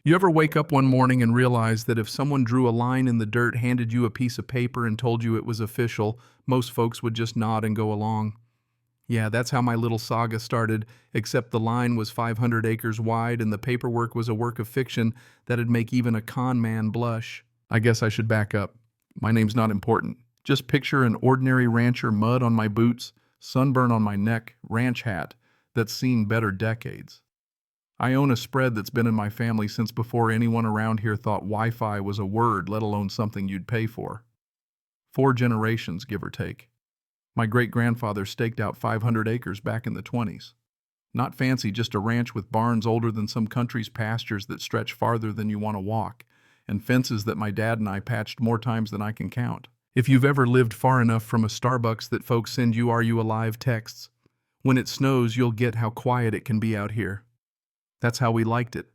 You ever wake up one morning and realize that if someone drew a line in the dirt, handed you a piece of paper, and told you it was official, most folks would just nod and go along? Yeah, that's how my little saga started, except the line was 500 acres wide and the paperwork was a work of fiction that'd make even a con man blush. I guess I should back up. My name's not important. Just picture an ordinary rancher, mud on my boots, sunburn on my neck, ranch hat that's seen better decades. I own a spread that's been in my family since before anyone around here thought Wi-Fi was a word, let alone something you'd pay for. 4 generations, give or take. My great-grandfather staked out 500 acres back in the 20s. Not fancy, just a ranch with barns older than some country's pastures that stretch farther than you want to walk, and fences that my dad and I patched more times than I can count. If you've ever lived far enough from a Starbucks that folks send you "Are you alive?" texts, when it snows you'll get how quiet it can be out here. That's how we liked it.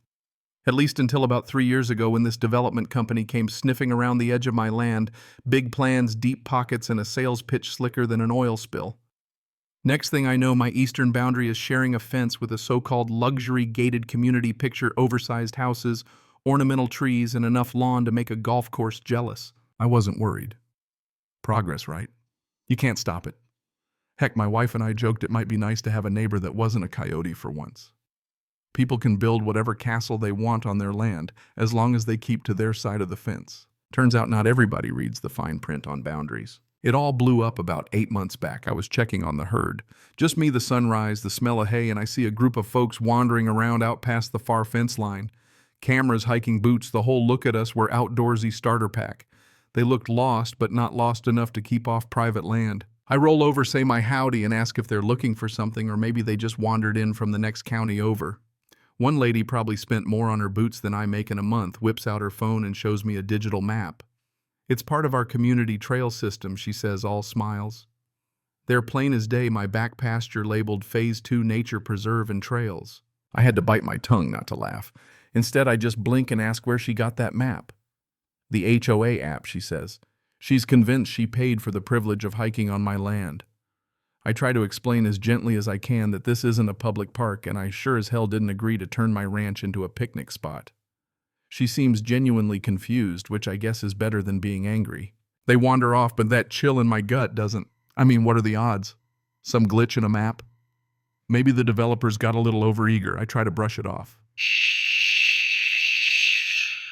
At least until about 3 years ago when this development company came sniffing around the edge of my land, big plans, deep pockets, and a sales pitch slicker than an oil spill. Next thing I know, my eastern boundary is sharing a fence with a so-called luxury gated community. Picture oversized houses, ornamental trees, and enough lawn to make a golf course jealous. I wasn't worried. Progress, right? You can't stop it. Heck, my wife and I joked it might be nice to have a neighbor that wasn't a coyote for once. People can build whatever castle they want on their land, as long as they keep to their side of the fence. Turns out not everybody reads the fine print on boundaries. It all blew up about 8 months back. I was checking on the herd. Just me, the sunrise, the smell of hay, and I see a group of folks wandering around out past the far fence line. Cameras, hiking boots, the whole look at us were outdoorsy starter pack. They looked lost, but not lost enough to keep off private land. I roll over, say my howdy, and ask if they're looking for something, or maybe they just wandered in from the next county over. One lady probably spent more on her boots than I make in a month, whips out her phone and shows me a digital map. It's part of our community trail system, she says, all smiles. They're plain as day, my back pasture labeled Phase 2 Nature Preserve and Trails. I had to bite my tongue not to laugh. Instead, I just blink and ask where she got that map. The HOA app, she says. She's convinced she paid for the privilege of hiking on my land. I try to explain as gently as I can that this isn't a public park, and I sure as hell didn't agree to turn my ranch into a picnic spot. She seems genuinely confused, which I guess is better than being angry. They wander off, but that chill in my gut doesn't. I mean, what are the odds? Some glitch in a map? Maybe the developers got a little overeager. I try to brush it off.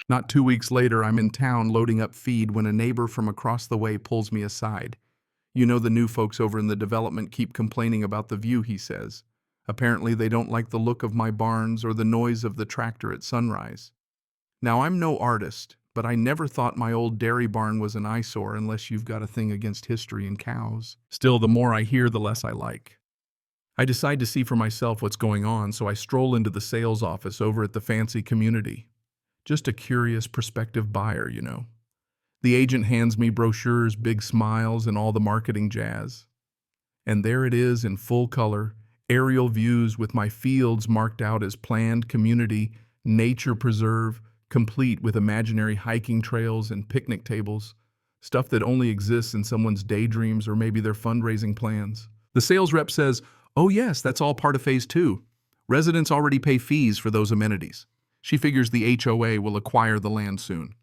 Not 2 weeks later, I'm in town loading up feed when a neighbor from across the way pulls me aside. You know, the new folks over in the development keep complaining about the view, he says. Apparently they don't like the look of my barns or the noise of the tractor at sunrise. Now, I'm no artist, but I never thought my old dairy barn was an eyesore unless you've got a thing against history and cows. Still, the more I hear, the less I like. I decide to see for myself what's going on, so I stroll into the sales office over at the fancy community. Just a curious prospective buyer, you know. The agent hands me brochures, big smiles, and all the marketing jazz. And there it is in full color, aerial views with my fields marked out as planned community, nature preserve, complete with imaginary hiking trails and picnic tables, stuff that only exists in someone's daydreams or maybe their fundraising plans. The sales rep says, "Oh yes, that's all part of Phase 2. Residents already pay fees for those amenities." She figures the HOA will acquire the land soon.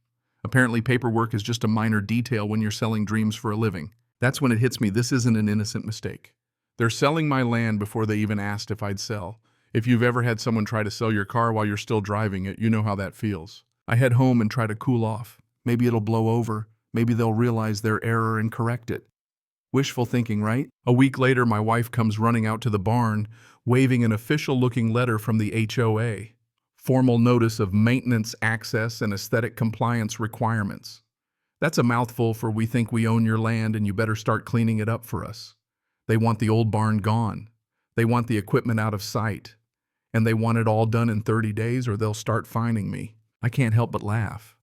Apparently paperwork is just a minor detail when you're selling dreams for a living. That's when it hits me, this isn't an innocent mistake. They're selling my land before they even asked if I'd sell. If you've ever had someone try to sell your car while you're still driving it, you know how that feels. I head home and try to cool off. Maybe it'll blow over. Maybe they'll realize their error and correct it. Wishful thinking, right? A week later, my wife comes running out to the barn, waving an official-looking letter from the HOA. Formal notice of maintenance, access, and aesthetic compliance requirements. That's a mouthful for "we think we own your land and you better start cleaning it up for us." They want the old barn gone. They want the equipment out of sight. And they want it all done in 30 days or they'll start fining me. I can't help but laugh.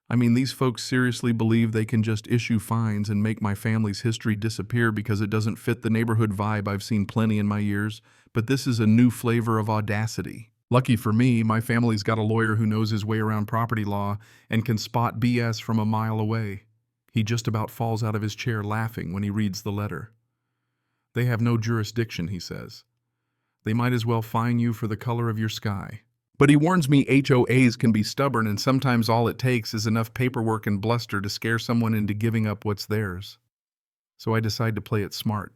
I mean, these folks seriously believe they can just issue fines and make my family's history disappear because it doesn't fit the neighborhood vibe I've seen plenty in my years, but this is a new flavor of audacity. Lucky for me, my family's got a lawyer who knows his way around property law and can spot BS from a mile away. He just about falls out of his chair laughing when he reads the letter. They have no jurisdiction, he says. They might as well fine you for the color of your sky. But he warns me HOAs can be stubborn and sometimes all it takes is enough paperwork and bluster to scare someone into giving up what's theirs. So I decide to play it smart.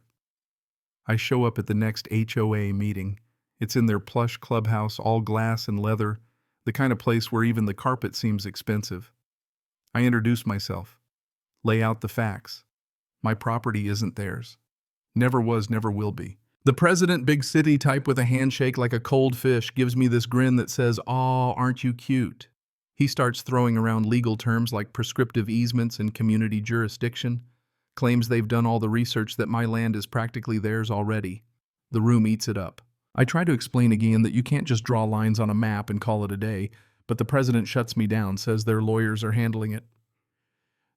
I show up at the next HOA meeting. It's in their plush clubhouse, all glass and leather, the kind of place where even the carpet seems expensive. I introduce myself, lay out the facts. My property isn't theirs. Never was, never will be. The president, big city type with a handshake like a cold fish, gives me this grin that says, "Aw, aren't you cute?" He starts throwing around legal terms like prescriptive easements and community jurisdiction, claims they've done all the research that my land is practically theirs already. The room eats it up. I try to explain again that you can't just draw lines on a map and call it a day, but the president shuts me down, says their lawyers are handling it.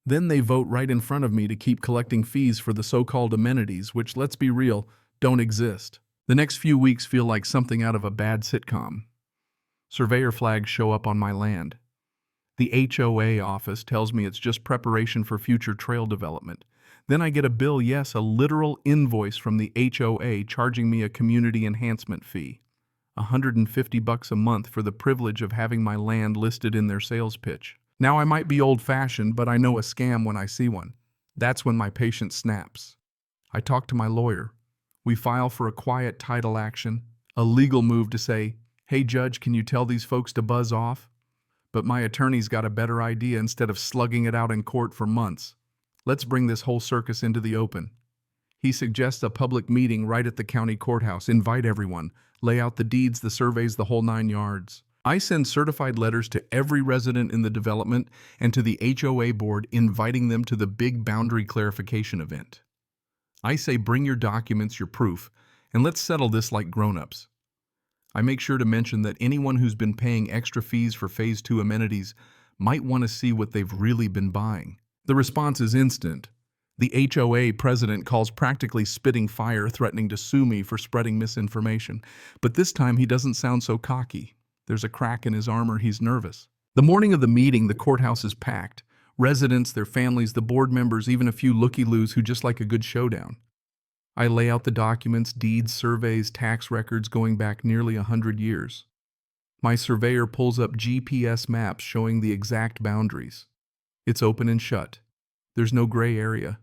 Then they vote right in front of me to keep collecting fees for the so-called amenities, which, let's be real, don't exist. The next few weeks feel like something out of a bad sitcom. Surveyor flags show up on my land. The HOA office tells me it's just preparation for future trail development. Then I get a bill, yes, a literal invoice from the HOA charging me a community enhancement fee. $150 a month for the privilege of having my land listed in their sales pitch. Now I might be old-fashioned, but I know a scam when I see one. That's when my patience snaps. I talk to my lawyer. We file for a quiet title action, a legal move to say, "Hey judge, can you tell these folks to buzz off?" But my attorney's got a better idea instead of slugging it out in court for months. Let's bring this whole circus into the open. He suggests a public meeting right at the county courthouse, invite everyone, lay out the deeds, the surveys, the whole 9 yards. I send certified letters to every resident in the development and to the HOA board inviting them to the big boundary clarification event. I say bring your documents, your proof, and let's settle this like grown-ups. I make sure to mention that anyone who's been paying extra fees for Phase 2 amenities might want to see what they've really been buying. The response is instant. The HOA president calls practically spitting fire, threatening to sue me for spreading misinformation. But this time he doesn't sound so cocky. There's a crack in his armor, he's nervous. The morning of the meeting, the courthouse is packed. Residents, their families, the board members, even a few looky-loos who just like a good showdown. I lay out the documents, deeds, surveys, tax records going back nearly 100 years. My surveyor pulls up GPS maps showing the exact boundaries. It's open and shut. There's no gray area.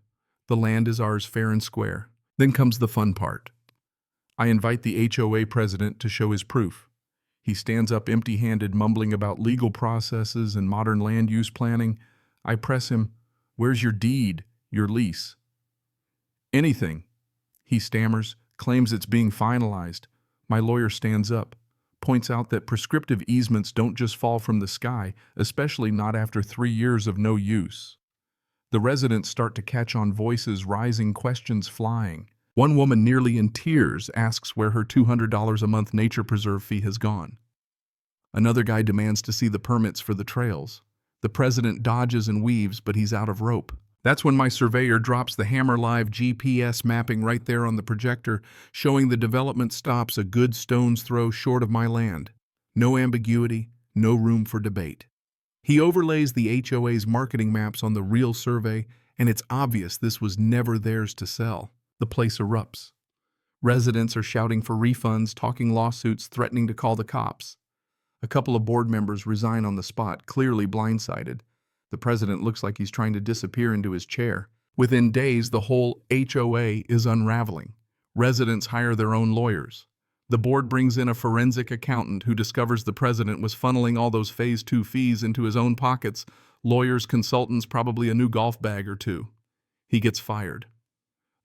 The land is ours fair and square. Then comes the fun part. I invite the HOA president to show his proof. He stands up empty-handed, mumbling about legal processes and modern land use planning. I press him, "Where's your deed, your lease?" "Anything." He stammers, claims it's being finalized. My lawyer stands up, points out that prescriptive easements don't just fall from the sky, especially not after 3 years of no use. The residents start to catch on, voices rising, questions flying. One woman, nearly in tears, asks where her $200 a month nature preserve fee has gone. Another guy demands to see the permits for the trails. The president dodges and weaves, but he's out of rope. That's when my surveyor drops the hammer, live GPS mapping right there on the projector, showing the development stops a good stone's throw short of my land. No ambiguity, no room for debate. He overlays the HOA's marketing maps on the real survey, and it's obvious this was never theirs to sell. The place erupts. Residents are shouting for refunds, talking lawsuits, threatening to call the cops. A couple of board members resign on the spot, clearly blindsided. The president looks like he's trying to disappear into his chair. Within days, the whole HOA is unraveling. Residents hire their own lawyers. The board brings in a forensic accountant who discovers the president was funneling all those Phase 2 fees into his own pockets. Lawyers, consultants, probably a new golf bag or two. He gets fired.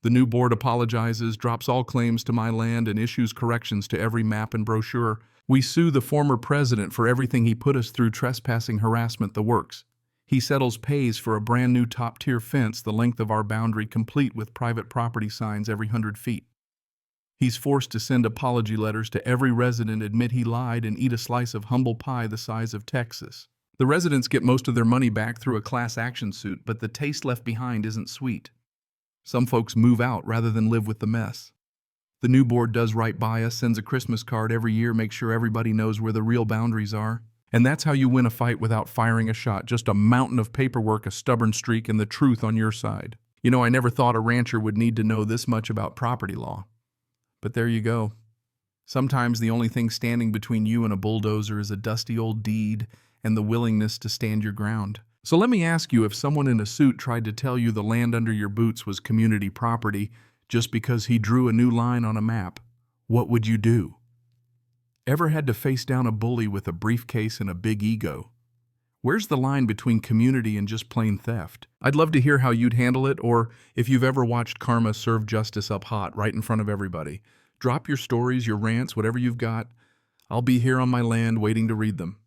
The new board apologizes, drops all claims to my land, and issues corrections to every map and brochure. We sue the former president for everything he put us through: trespassing, harassment, the works. He settles, pays for a brand new top-tier fence the length of our boundary, complete with private property signs every 100 feet. He's forced to send apology letters to every resident, admit he lied, and eat a slice of humble pie the size of Texas. The residents get most of their money back through a class action suit, but the taste left behind isn't sweet. Some folks move out rather than live with the mess. The new board does right by us, sends a Christmas card every year, makes sure everybody knows where the real boundaries are. And that's how you win a fight without firing a shot. Just a mountain of paperwork, a stubborn streak, and the truth on your side. You know, I never thought a rancher would need to know this much about property law. But there you go. Sometimes the only thing standing between you and a bulldozer is a dusty old deed and the willingness to stand your ground. So let me ask you, if someone in a suit tried to tell you the land under your boots was community property just because he drew a new line on a map, what would you do? Ever had to face down a bully with a briefcase and a big ego? Where's the line between community and just plain theft? I'd love to hear how you'd handle it, or if you've ever watched karma serve justice up hot right in front of everybody. Drop your stories, your rants, whatever you've got. I'll be here on my land waiting to read them.